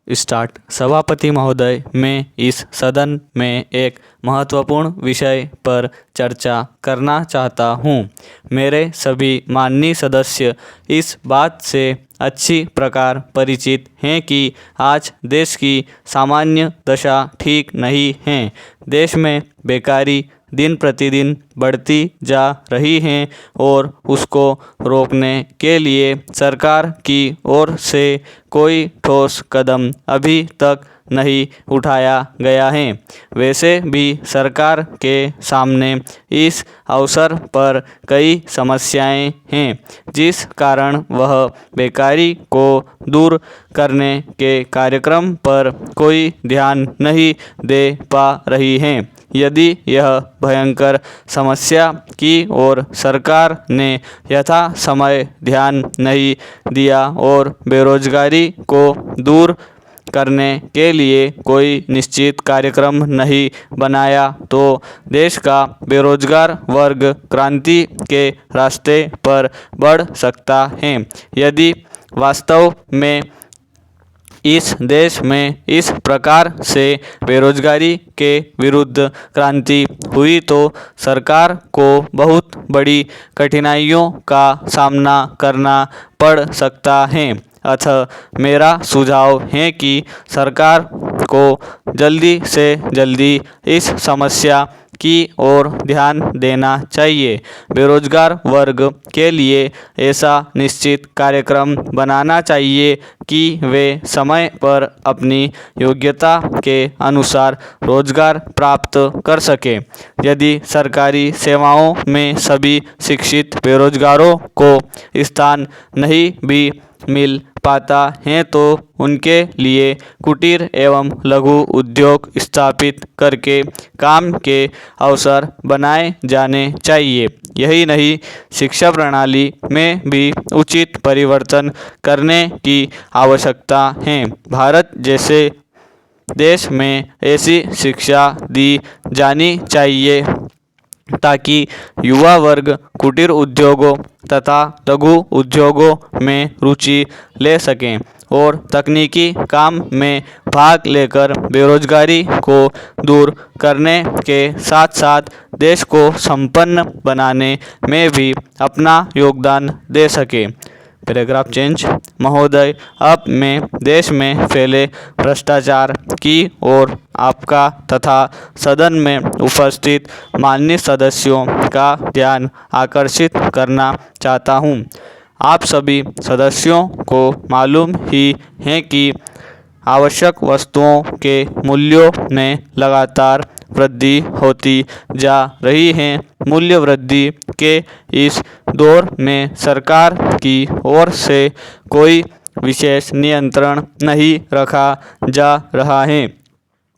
Start. सभापति महोदय, मैं इस सदन में एक महत्वपूर्ण विषय पर चर्चा करना चाहता हूँ। मेरे सभी माननीय सदस्य इस बात से अच्छी प्रकार परिचित हैं कि आज देश की सामान्य दशा ठीक नहीं है। देश में बेकारी दिन प्रतिदिन बढ़ती जा रही है और उसको रोकने के लिए सरकार की ओर से कोई ठोस कदम अभी तक नहीं उठाया गया है। वैसे भी सरकार के सामने इस अवसर पर कई समस्याएं हैं, जिस कारण वह बेकारी को दूर करने के कार्यक्रम पर कोई ध्यान नहीं दे पा रही है। यदि यह भयंकर समस्या की ओर सरकार ने यथा समय ध्यान नहीं दिया और बेरोजगारी को दूर करने के लिए कोई निश्चित कार्यक्रम नहीं बनाया, तो देश का बेरोजगार वर्ग क्रांति के रास्ते पर बढ़ सकता है। यदि वास्तव में इस देश में इस प्रकार से बेरोजगारी के विरुद्ध क्रांति हुई तो सरकार को बहुत बड़ी कठिनाइयों का सामना करना पड़ सकता है। अतः मेरा सुझाव है कि सरकार को जल्दी से जल्दी इस समस्या की ओर ध्यान देना चाहिए। बेरोजगार वर्ग के लिए ऐसा निश्चित कार्यक्रम बनाना चाहिए कि वे समय पर अपनी योग्यता के अनुसार रोजगार प्राप्त कर सकें। यदि सरकारी सेवाओं में सभी शिक्षित बेरोजगारों को स्थान नहीं भी मिल पाता है तो उनके लिए कुटीर एवं लघु उद्योग स्थापित करके काम के अवसर बनाए जाने चाहिए। यही नहीं, शिक्षा प्रणाली में भी उचित परिवर्तन करने की आवश्यकता है। भारत जैसे देश में ऐसी शिक्षा दी जानी चाहिए ताकि युवा वर्ग कुटीर उद्योगों तथा लघु उद्योगों में रुचि ले सकें और तकनीकी काम में भाग लेकर बेरोजगारी को दूर करने के साथ साथ देश को संपन्न बनाने में भी अपना योगदान दे सकें। Paragraph change. महोदय, अब मैं देश में फैले भ्रष्टाचार की ओर आपका तथा सदन में उपस्थित माननीय सदस्यों का ध्यान आकर्षित करना चाहता हूँ। आप सभी सदस्यों को मालूम ही है कि आवश्यक वस्तुओं के मूल्यों में लगातार वृद्धि होती जा रही है। मूल्य वृद्धि के इस दौर में सरकार की ओर से कोई विशेष नियंत्रण नहीं रखा जा रहा है।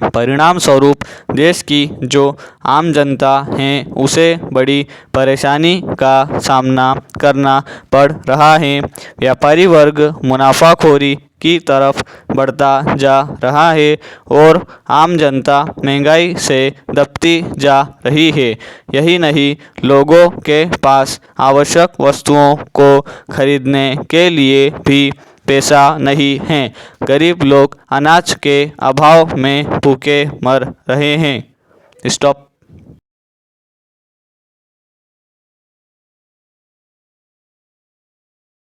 परिणाम स्वरूप देश की जो आम जनता है उसे बड़ी परेशानी का सामना करना पड़ रहा है। व्यापारी वर्ग मुनाफाखोरी की तरफ बढ़ता जा रहा है और आम जनता महंगाई से दबती जा रही है। यही नहीं, लोगों के पास आवश्यक वस्तुओं को खरीदने के लिए भी पैसा नहीं है। गरीब लोग अनाज के अभाव में भूखे मर रहे हैं। स्टॉप।